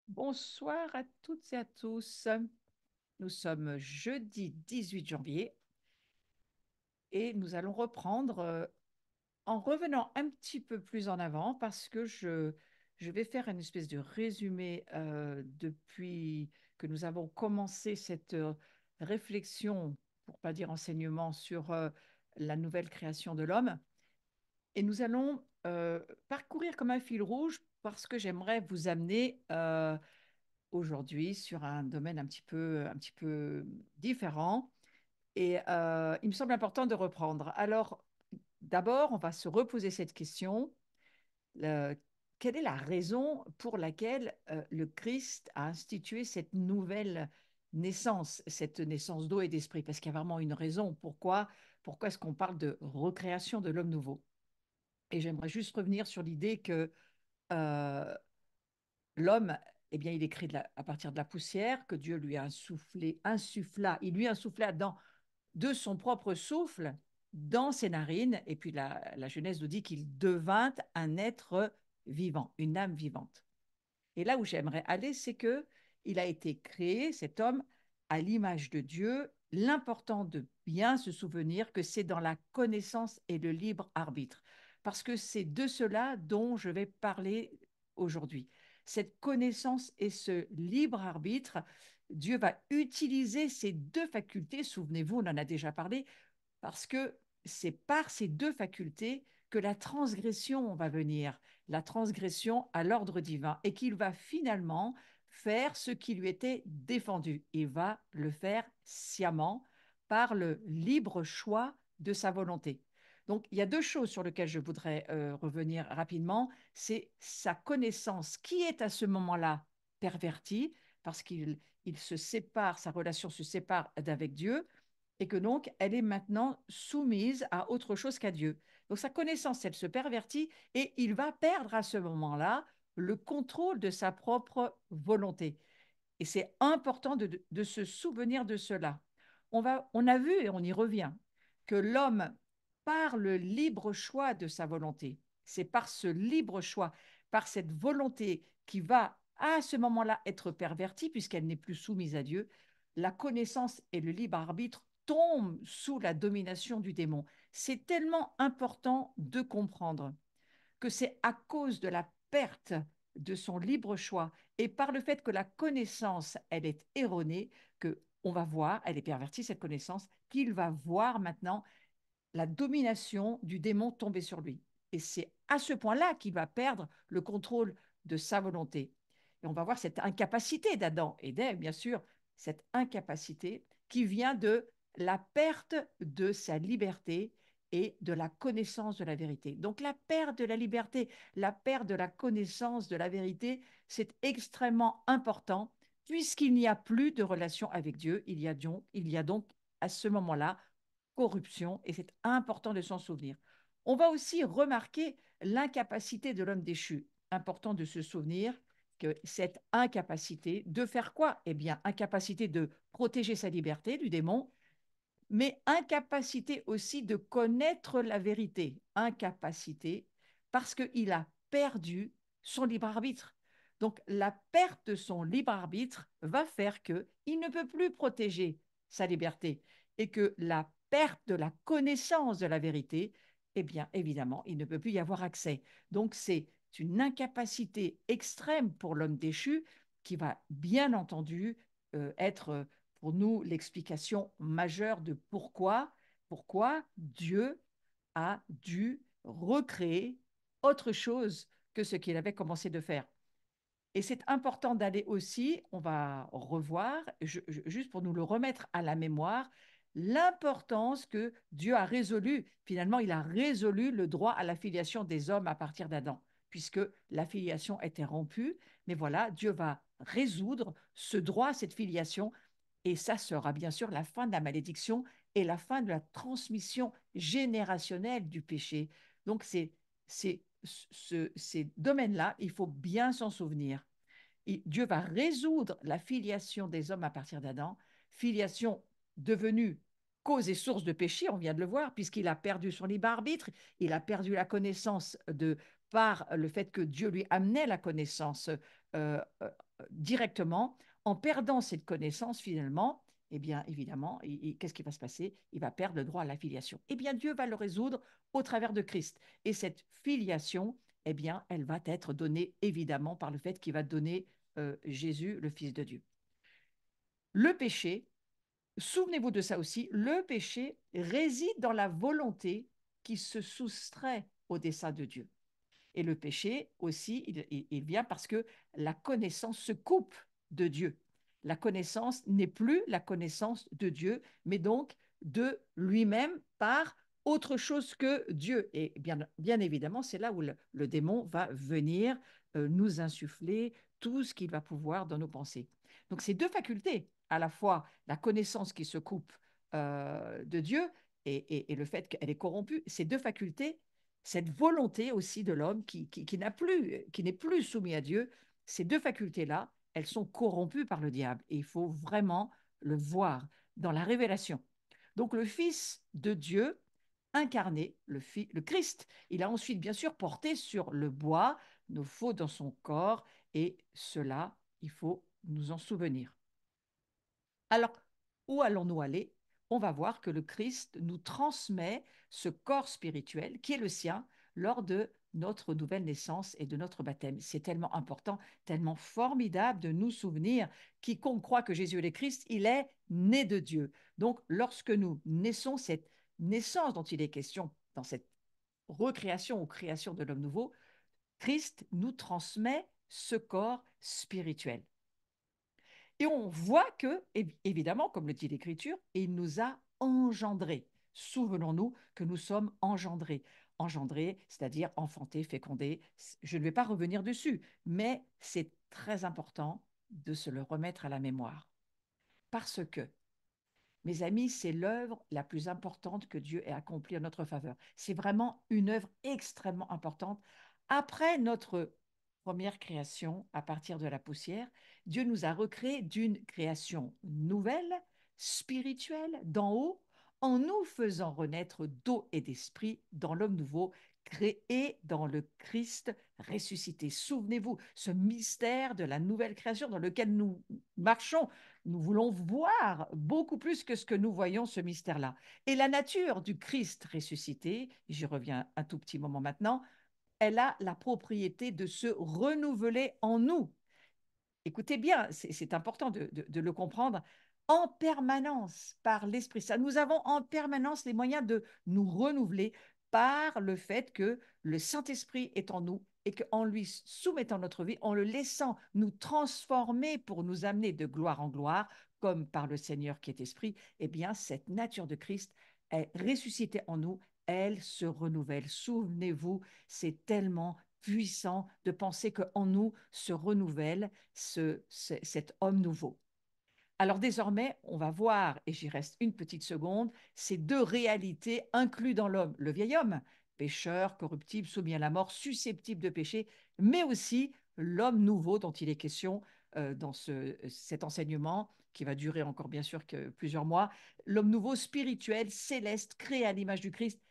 Bonsoir à toutes et à tous. Nous sommes jeudi 18 janvier et nous allons reprendre en revenant un petit peu plus en avant parce que je vais faire une espèce de résumé depuis que nous avons commencé cette réflexion, pour pas dire enseignement, sur la nouvelle création de l'homme. Et nous allons parcourir comme un fil rouge parce que j'aimerais vous amener aujourd'hui sur un domaine un petit peu différent. Et il me semble important de reprendre. Alors, d'abord, on va se reposer cette question. Le- Quelle est la raison pour laquelle le Christ a institué cette nouvelle naissance, cette naissance d'eau et d'esprit? Parce qu'il y a vraiment une raison. Pourquoi est-ce qu'on parle de recréation de l'homme nouveau? Et j'aimerais juste revenir sur l'idée que euh, l'homme, eh bien, il est créé à partir de la poussière que Dieu lui a il lui insuffla de son propre souffle dans ses narines. Et puis la Genèse nous dit qu'il devint un être vivant, une âme vivante. Et là où j'aimerais aller, c'est que il a été créé, cet homme, à l'image de Dieu. L'important de bien se souvenir que c'est dans la connaissance et le libre arbitre, parce que c'est de cela dont je vais parler aujourd'hui. Cette connaissance et ce libre arbitre, Dieu va utiliser ces deux facultés. Souvenez-vous, on en a déjà parlé, parce que c'est par ces deux facultés que la transgression va venir, la transgression à l'ordre divin, et qu'il va finalement faire ce qui lui était défendu. Il va le faire sciemment par le libre choix de sa volonté. Donc, il y a deux choses sur lesquelles je voudrais revenir rapidement. C'est sa connaissance qui est à ce moment-là pervertie, parce qu'il se sépare, sa relation se sépare d'avec Dieu, et que donc elle est maintenant soumise à autre chose qu'à Dieu. Donc sa connaissance, elle se pervertit et il va perdre à ce moment-là le contrôle de sa propre volonté. Et c'est important de se souvenir de cela. On a vu, et on y revient, que l'homme, par le libre choix de sa volonté, c'est par ce libre choix, par cette volonté qui va à ce moment-là être pervertie, puisqu'elle n'est plus soumise à Dieu, la connaissance et le libre arbitre tombent sous la domination du démon. C'est tellement important de comprendre que c'est à cause de la perte de son libre choix et par le fait que la connaissance, elle est erronée, que on va voir, elle est pervertie, cette connaissance, qu'il va voir maintenant la domination du démon tomber sur lui. Et c'est à ce point-là qu'il va perdre le contrôle de sa volonté. Et on va voir cette incapacité d'Adam et d'Ève, bien sûr, cette incapacité qui vient de la perte de sa liberté et de la connaissance de la vérité. Donc la perte de la liberté, la perte de la connaissance de la vérité, c'est extrêmement important puisqu'il n'y a plus de relation avec Dieu. Il y a donc à ce moment-là corruption, et c'est important de s'en souvenir. On va aussi remarquer l'incapacité de l'homme déchu. Important de se souvenir que cette incapacité de faire quoi? Eh bien, incapacité de protéger sa liberté du démon, mais incapacité aussi de connaître la vérité. Incapacité parce qu'il a perdu son libre arbitre. Donc, la perte de son libre arbitre va faire qu'il ne peut plus protéger sa liberté et que la perte de la connaissance de la vérité, eh bien, évidemment, il ne peut plus y avoir accès. Donc, c'est une incapacité extrême pour l'homme déchu qui va, bien entendu, être pour nous l'explication majeure de pourquoi Dieu a dû recréer autre chose que ce qu'il avait commencé de faire. Et c'est important d'aller aussi, on va revoir, juste pour nous le remettre à la mémoire, l'importance que Dieu a résolu. Finalement, il a résolu le droit à la filiation des hommes à partir d'Adam, puisque la filiation était rompue. Mais voilà, Dieu va résoudre ce droit à cette filiation. Et ça sera bien sûr la fin de la malédiction et la fin de la transmission générationnelle du péché. Donc, ces domaines-là, il faut bien s'en souvenir. Dieu va résoudre la filiation des hommes à partir d'Adam, filiation devenue cause et source de péché, on vient de le voir, puisqu'il a perdu son libre arbitre, il a perdu la connaissance par le fait que Dieu lui amenait la connaissance directement, en perdant cette connaissance finalement, eh bien évidemment, qu'est-ce qui va se passer? Il va perdre le droit à la filiation. Eh bien Dieu va le résoudre au travers de Christ. Et cette filiation, eh bien, elle va être donnée évidemment par le fait qu'il va donner Jésus, le Fils de Dieu. Le péché, souvenez-vous de ça aussi, le péché réside dans la volonté qui se soustrait au dessein de Dieu. Et le péché aussi, il vient parce que la connaissance se coupe de Dieu. La connaissance n'est plus la connaissance de Dieu, mais donc de lui-même par autre chose que Dieu. Et bien évidemment, c'est là où le démon va venir nous insuffler tout ce qu'il va pouvoir dans nos pensées. Donc ces deux facultés, à la fois la connaissance qui se coupe de Dieu et le fait qu'elle est corrompue, ces deux facultés, cette volonté aussi de l'homme qui n'est plus soumis à Dieu, ces deux facultés-là, elles sont corrompues par le diable. Et il faut vraiment le voir dans la révélation. Donc le Fils de Dieu incarné, le Christ, il a ensuite bien sûr porté sur le bois nos fautes dans son corps, et cela, il faut nous en souvenir. Alors, où allons-nous aller? On va voir que le Christ nous transmet ce corps spirituel qui est le sien lors de notre nouvelle naissance et de notre baptême. C'est tellement important, tellement formidable de nous souvenir, quiconque croit que Jésus est le Christ, il est né de Dieu. Donc, lorsque nous naissons, cette naissance dont il est question dans cette recréation ou création de l'homme nouveau, Christ nous transmet ce corps spirituel. Et on voit que, évidemment, comme le dit l'Écriture, il nous a engendrés. Souvenons-nous que nous sommes engendrés. Engendrés, c'est-à-dire enfantés, fécondés. Je ne vais pas revenir dessus, mais c'est très important de se le remettre à la mémoire. Parce que mes amis, c'est l'œuvre la plus importante que Dieu ait accomplie en notre faveur. C'est vraiment une œuvre extrêmement importante. Après notre première création, à partir de la poussière, Dieu nous a recréés d'une création nouvelle, spirituelle, d'en haut, en nous faisant renaître d'eau et d'esprit dans l'homme nouveau, créé dans le Christ ressuscité. Souvenez-vous, ce mystère de la nouvelle création dans lequel nous marchons, nous voulons voir beaucoup plus que ce que nous voyons, ce mystère-là. Et la nature du Christ ressuscité, j'y reviens un tout petit moment maintenant, elle a la propriété de se renouveler en nous. Écoutez bien, c'est important de le comprendre en permanence par l'Esprit Saint. Nous avons en permanence les moyens de nous renouveler par le fait que le Saint-Esprit est en nous et qu'en lui soumettant notre vie, en le laissant nous transformer pour nous amener de gloire en gloire, comme par le Seigneur qui est Esprit, eh bien, cette nature de Christ est ressuscitée en nous, elle se renouvelle. Souvenez-vous, c'est tellement puissant de penser qu'en nous se renouvelle cet homme nouveau. Alors désormais, on va voir, et j'y reste une petite seconde, ces deux réalités incluses dans l'homme. Le vieil homme, pécheur, corruptible, soumis à la mort, susceptible de pécher, mais aussi l'homme nouveau dont il est question dans cet enseignement, qui va durer encore bien sûr que plusieurs mois, l'homme nouveau spirituel, céleste, créé à l'image du Christ,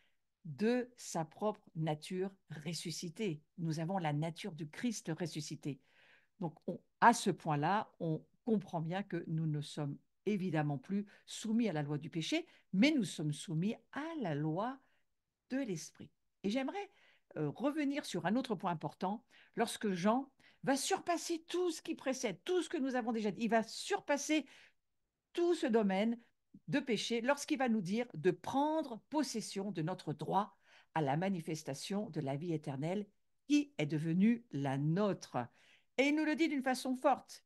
de sa propre nature ressuscitée. Nous avons la nature du Christ ressuscité. Donc, à ce point-là, on comprend bien que nous ne sommes évidemment plus soumis à la loi du péché, mais nous sommes soumis à la loi de l'esprit. Et j'aimerais revenir sur un autre point important. Lorsque Jean va surpasser tout ce qui précède, tout ce que nous avons déjà dit, il va surpasser tout ce domaine de péché lorsqu'il va nous dire de prendre possession de notre droit à la manifestation de la vie éternelle qui est devenue la nôtre. Et il nous le dit d'une façon forte.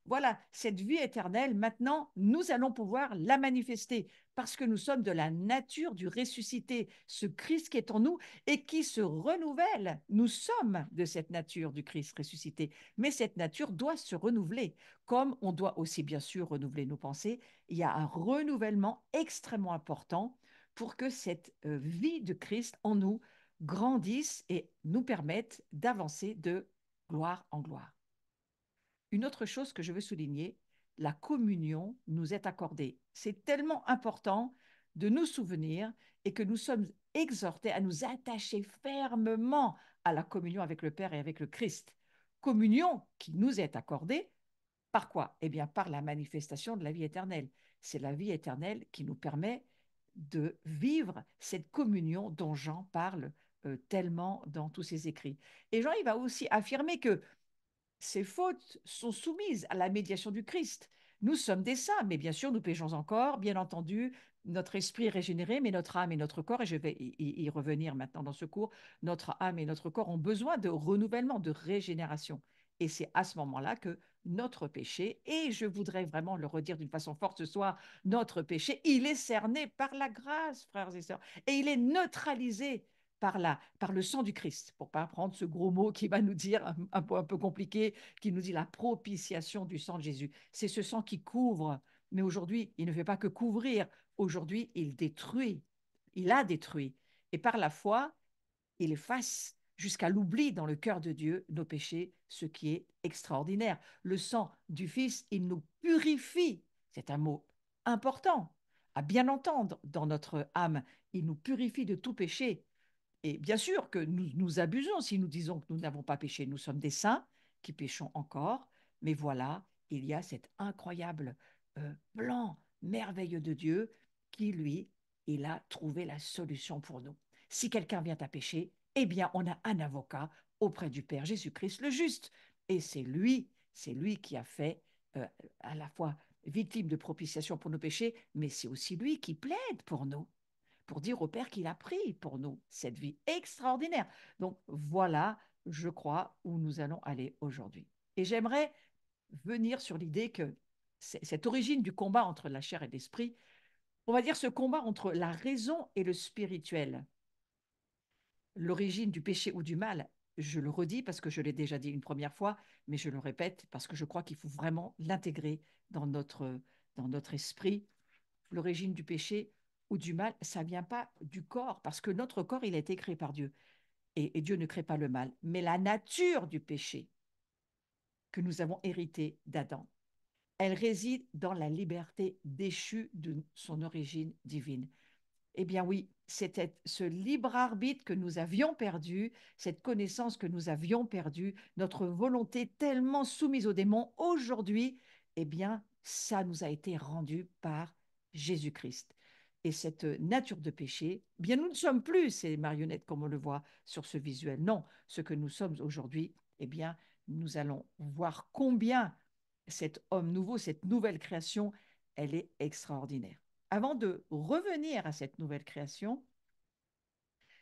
Voilà, cette vie éternelle, maintenant, nous allons pouvoir la manifester parce que nous sommes de la nature du ressuscité, ce Christ qui est en nous et qui se renouvelle. Nous sommes de cette nature du Christ ressuscité, mais cette nature doit se renouveler, comme on doit aussi bien sûr renouveler nos pensées. Il y a un renouvellement extrêmement important pour que cette vie de Christ en nous grandisse et nous permette d'avancer de gloire en gloire. Une autre chose que je veux souligner, la communion nous est accordée. C'est tellement important de nous souvenir et que nous sommes exhortés à nous attacher fermement à la communion avec le Père et avec le Christ. Communion qui nous est accordée Par quoi? Eh bien, par la manifestation de la vie éternelle. C'est la vie éternelle qui nous permet de vivre cette communion dont Jean parle tellement dans tous ses écrits. Et Jean, il va aussi affirmer que ces fautes sont soumises à la médiation du Christ. Nous sommes des saints, mais bien sûr, nous péchons encore, bien entendu, notre esprit est régénéré, mais notre âme et notre corps, et je vais y revenir maintenant dans ce cours, notre âme et notre corps ont besoin de renouvellement, de régénération. Et c'est à ce moment-là que notre péché, et je voudrais vraiment le redire d'une façon forte ce soir, notre péché, il est cerné par la grâce, frères et sœurs, et il est neutralisé par le sang du Christ, pour pas prendre ce gros mot qui va nous dire un peu compliqué, qui nous dit la propitiation du sang de Jésus. C'est ce sang qui couvre, mais aujourd'hui, il ne fait pas que couvrir, aujourd'hui, il détruit, il a détruit. Et par la foi, il efface jusqu'à l'oubli dans le cœur de Dieu nos péchés, ce qui est extraordinaire. Le sang du Fils, il nous purifie. C'est un mot important à bien entendre dans notre âme. Il nous purifie de tout péché. Et bien sûr que nous abusons si nous disons que nous n'avons pas péché. Nous sommes des saints qui péchons encore, mais voilà, il y a cet incroyable plan merveilleux de Dieu qui, lui, il a trouvé la solution pour nous. Si quelqu'un vient à pécher, eh bien, on a un avocat auprès du Père Jésus-Christ le juste. Et c'est lui qui a fait à la fois victime de propitiation pour nos péchés, mais c'est aussi lui qui plaide pour dire au Père qu'il a pris pour nous cette vie extraordinaire. Donc voilà, je crois, où nous allons aller aujourd'hui. Et j'aimerais venir sur l'idée que cette origine du combat entre la chair et l'esprit, on va dire ce combat entre la raison et le spirituel, l'origine du péché ou du mal, je le redis parce que je l'ai déjà dit une première fois, mais je le répète parce que je crois qu'il faut vraiment l'intégrer dans notre esprit. L'origine du péché ou du mal, ça ne vient pas du corps, parce que notre corps, il a été créé par Dieu. Et Dieu ne crée pas le mal. Mais la nature du péché que nous avons hérité d'Adam, elle réside dans la liberté déchue de son origine divine. Eh bien oui, c'était ce libre arbitre que nous avions perdu, cette connaissance que nous avions perdue, notre volonté tellement soumise aux démons, aujourd'hui, eh bien, ça nous a été rendu par Jésus-Christ. Et cette nature de péché, eh bien, nous ne sommes plus ces marionnettes comme on le voit sur ce visuel. Non, ce que nous sommes aujourd'hui, eh bien, nous allons voir combien cet homme nouveau, cette nouvelle création, elle est extraordinaire. Avant de revenir à cette nouvelle création,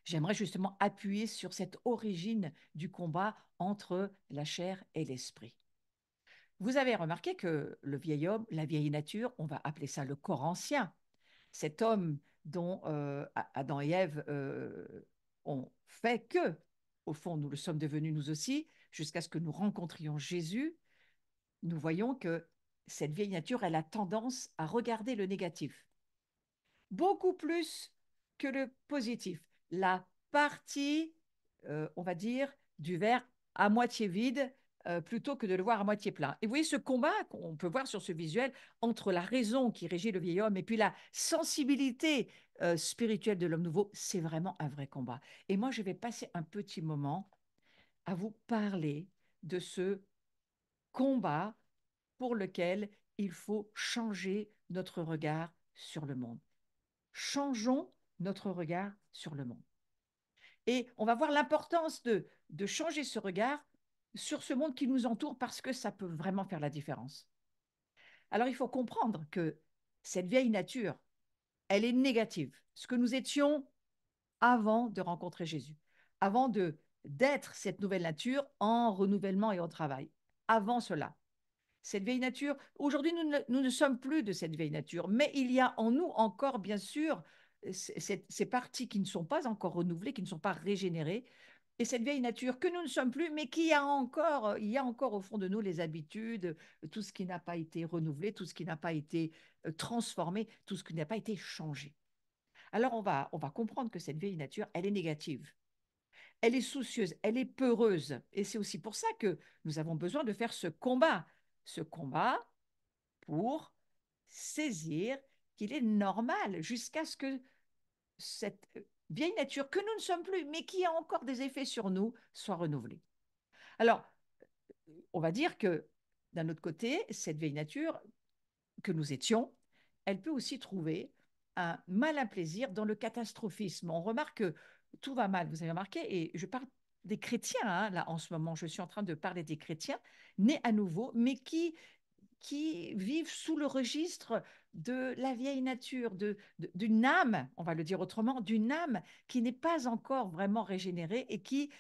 j'aimerais justement appuyer sur cette origine du combat entre la chair et l'esprit. Vous avez remarqué que le vieil homme, la vieille nature, on va appeler ça le corps ancien, cet homme dont Adam et Ève ont fait que, au fond, nous le sommes devenus nous aussi, jusqu'à ce que nous rencontrions Jésus, nous voyons que cette vieille nature, elle a tendance à regarder le négatif beaucoup plus que le positif. La partie, on va dire, du verre à moitié vide plutôt que de le voir à moitié plein. Et vous voyez ce combat qu'on peut voir sur ce visuel entre la raison qui régit le vieil homme et puis la sensibilité spirituelle de l'homme nouveau, c'est vraiment un vrai combat. Et moi, je vais passer un petit moment à vous parler de ce combat pour lequel il faut changer notre regard sur le monde. Changeons notre regard sur le monde. Et on va voir l'importance de changer ce regard sur ce monde qui nous entoure parce que ça peut vraiment faire la différence. Alors il faut comprendre que cette vieille nature, elle est négative. Ce que nous étions avant de rencontrer Jésus, avant de d'être cette nouvelle nature en renouvellement et en travail. Avant cela, cette vieille nature, aujourd'hui, nous ne sommes plus de cette vieille nature, mais il y a en nous encore, bien sûr, ces parties qui ne sont pas encore renouvelées, qui ne sont pas régénérées, et cette vieille nature que nous ne sommes plus, mais qui a encore, il y a encore au fond de nous les habitudes, tout ce qui n'a pas été renouvelé, tout ce qui n'a pas été transformé, tout ce qui n'a pas été changé. Alors on va comprendre que cette vieille nature, elle est négative, elle est soucieuse, elle est peureuse, et c'est aussi pour ça que nous avons besoin de faire ce combat pour saisir qu'il est normal jusqu'à ce que cette vieille nature que nous ne sommes plus, mais qui a encore des effets sur nous, soit renouvelée. Alors, on va dire que d'un autre côté, cette vieille nature que nous étions, elle peut aussi trouver un malin plaisir dans le catastrophisme. On remarque que tout va mal, vous avez remarqué, et je parle des chrétiens, hein, là en ce moment, je suis en train de parler des chrétiens nés à nouveau, mais qui vivent sous le registre de la vieille nature, d'une âme, on va le dire autrement, d'une âme qui n'est pas encore vraiment régénérée et qui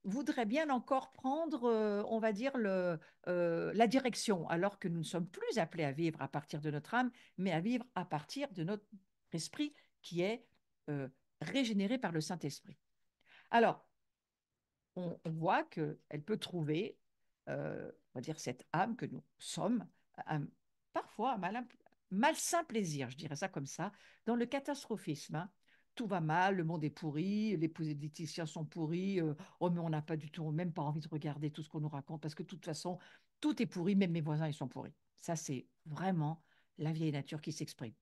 voudrait bien encore prendre, on va dire, la direction, alors que nous ne sommes plus appelés à vivre à partir de notre âme, mais à vivre à partir de notre esprit qui est euh, régénéré par le Saint-Esprit. Alors, on voit qu'elle peut trouver, on va dire, cette âme que nous sommes, un- parfois un malsain plaisir, je dirais ça comme ça, dans le catastrophisme, hein. Tout va mal, le monde est pourri, les politiciens sont pourris, oh mais on n'a pas du tout, même pas envie de regarder tout ce qu'on nous raconte, parce que de toute façon, tout est pourri, même mes voisins, ils sont pourris. Ça, c'est vraiment la vieille nature qui s'exprime.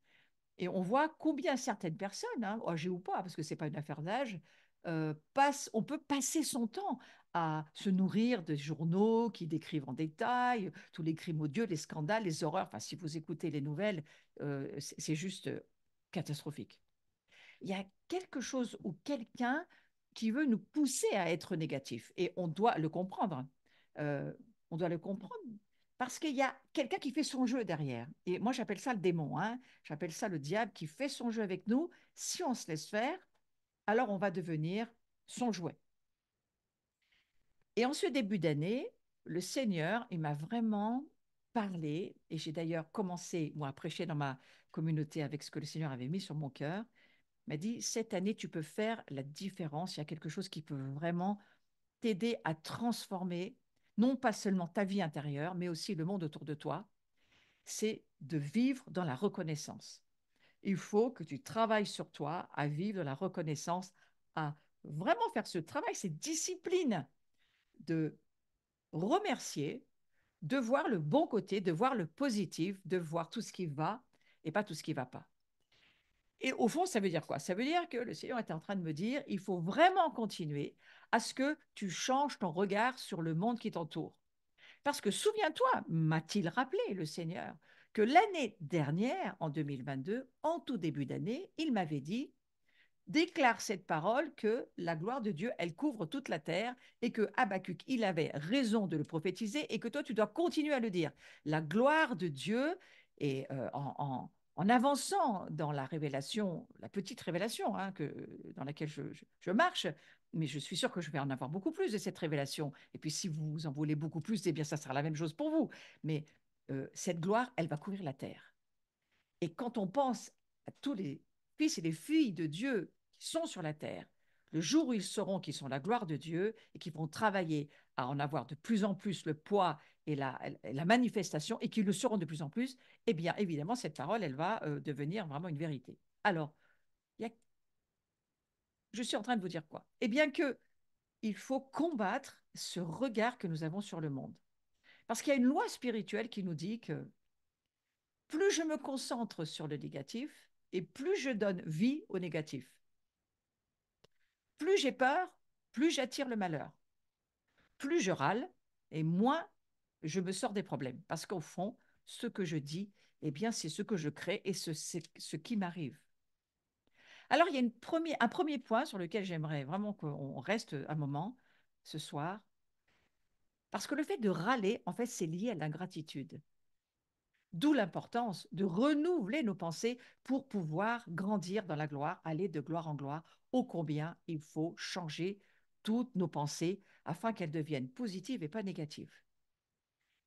Et on voit combien certaines personnes, hein, âgées ou pas, parce que ce n'est pas une affaire d'âge, on peut passer son temps à se nourrir de journaux qui décrivent en détail tous les crimes odieux, les scandales, les horreurs. Enfin, si vous écoutez les nouvelles, c'est juste catastrophique. Il y a quelque chose ou quelqu'un qui veut nous pousser à être négatif. Et on doit le comprendre. Euh, on doit le comprendre parce qu'il y a quelqu'un qui fait son jeu derrière. Et moi, j'appelle ça le démon, hein. J'appelle ça le diable qui fait son jeu avec nous. Si on se laisse faire, alors on va devenir son jouet. Et en ce début d'année, le Seigneur, il m'a vraiment parlé, et j'ai d'ailleurs commencé, moi, à prêcher dans ma communauté avec ce que le Seigneur avait mis sur mon cœur m'a dit, cette année, tu peux faire la différence. Il y a quelque chose qui peut vraiment t'aider à transformer, non pas seulement ta vie intérieure, mais aussi le monde autour de toi. C'est de vivre dans la reconnaissance. Il faut que tu travailles sur toi à vivre dans la reconnaissance, à vraiment faire ce travail, cette discipline de remercier, de voir le bon côté, de voir le positif, de voir tout ce qui va et pas tout ce qui ne va pas. Et au fond, ça veut dire quoi? Ça veut dire que le Seigneur était en train de me dire, il faut vraiment continuer à ce que tu changes ton regard sur le monde qui t'entoure. Parce que souviens-toi, m'a-t-il rappelé le Seigneur, que l'année dernière, en 2022, en tout début d'année, il m'avait dit, déclare cette parole que la gloire de Dieu, elle couvre toute la terre et que Habakkuk, il avait raison de le prophétiser et que toi, tu dois continuer à le dire. La gloire de Dieu, et en avançant dans la révélation, la petite révélation hein, dans laquelle je marche, mais je suis sûre que je vais en avoir beaucoup plus de cette révélation. Et puis si vous en voulez beaucoup plus, eh bien ça sera la même chose pour vous. Mais cette gloire, elle va couvrir la terre. Et quand on pense à tous les fils et les filles de Dieu qui sont sur la terre, le jour où ils sauront qu'ils sont la gloire de Dieu et qu'ils vont travailler à en avoir de plus en plus le poids et la manifestation et qu'ils le seront de plus en plus, eh bien évidemment cette parole, elle va devenir vraiment une vérité. Alors, y a- je suis en train de vous dire quoi? Eh bien que il faut combattre ce regard que nous avons sur le monde. Parce qu'il y a une loi spirituelle qui nous dit que plus je me concentre sur le négatif et plus je donne vie au négatif. Plus j'ai peur, plus j'attire le malheur. Plus je râle et moins je me sors des problèmes. Parce qu'au fond, ce que je dis, eh bien, c'est ce que je crée et c'est ce qui m'arrive. Alors, il y a un premier point sur lequel j'aimerais vraiment qu'on reste un moment ce soir. Parce que le fait de râler, en fait, c'est lié à l'ingratitude. D'où l'importance de renouveler nos pensées pour pouvoir grandir dans la gloire, aller de gloire en gloire, ô combien il faut changer toutes nos pensées afin qu'elles deviennent positives et pas négatives.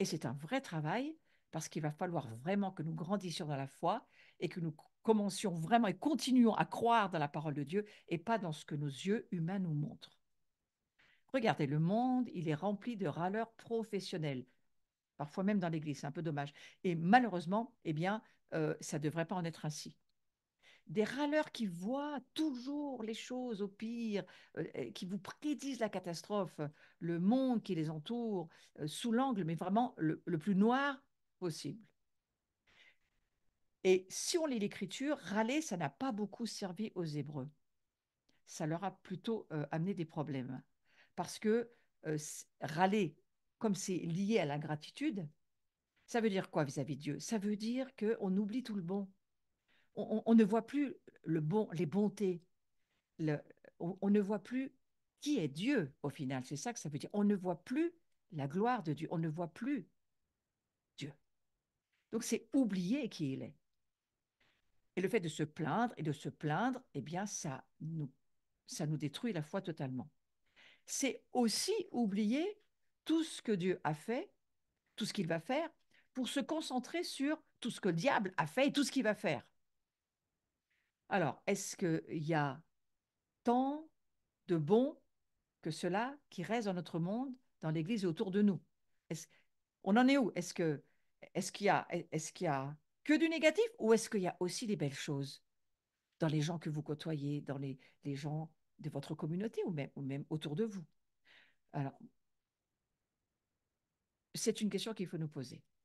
Et c'est un vrai travail parce qu'il va falloir vraiment que nous grandissions dans la foi et que nous commencions vraiment et continuions à croire dans la parole de Dieu et pas dans ce que nos yeux humains nous montrent. Regardez, le monde, il est rempli de râleurs professionnels parfois même dans l'Église, c'est un peu dommage. Et malheureusement, eh bien, ça ne devrait pas en être ainsi. Des râleurs qui voient toujours les choses au pire, qui vous prédisent la catastrophe, le monde qui les entoure, sous l'angle, mais vraiment le plus noir possible. Et si on lit l'Écriture, râler, ça n'a pas beaucoup servi aux Hébreux. Ça leur a plutôt amené des problèmes. Parce que râler, comme c'est lié à l'ingratitude, Ça veut dire quoi vis-à-vis de Dieu? Ça veut dire qu'on oublie tout le bon. On ne voit plus le bon, les bontés. Le, on ne voit plus qui est Dieu au final. C'est ça que ça veut dire. On ne voit plus la gloire de Dieu. On ne voit plus Dieu. Donc c'est oublier qui il est. Et le fait de se plaindre et de se plaindre, eh bien, ça nous détruit la foi totalement. C'est aussi oublier tout ce que Dieu a fait, tout ce qu'il va faire, pour se concentrer sur tout ce que le diable a fait et tout ce qu'il va faire. Alors, est-ce qu'il y a tant de bon que cela qui reste dans notre monde, dans l'Église et autour de nous? Est-ce, on en est où? Est-ce qu'il y a que du négatif ou est-ce qu'il y a aussi des belles choses dans les gens que vous côtoyez, dans les gens de votre communauté ou même autour de vous? Alors, c'est une question qu'il faut nous poser.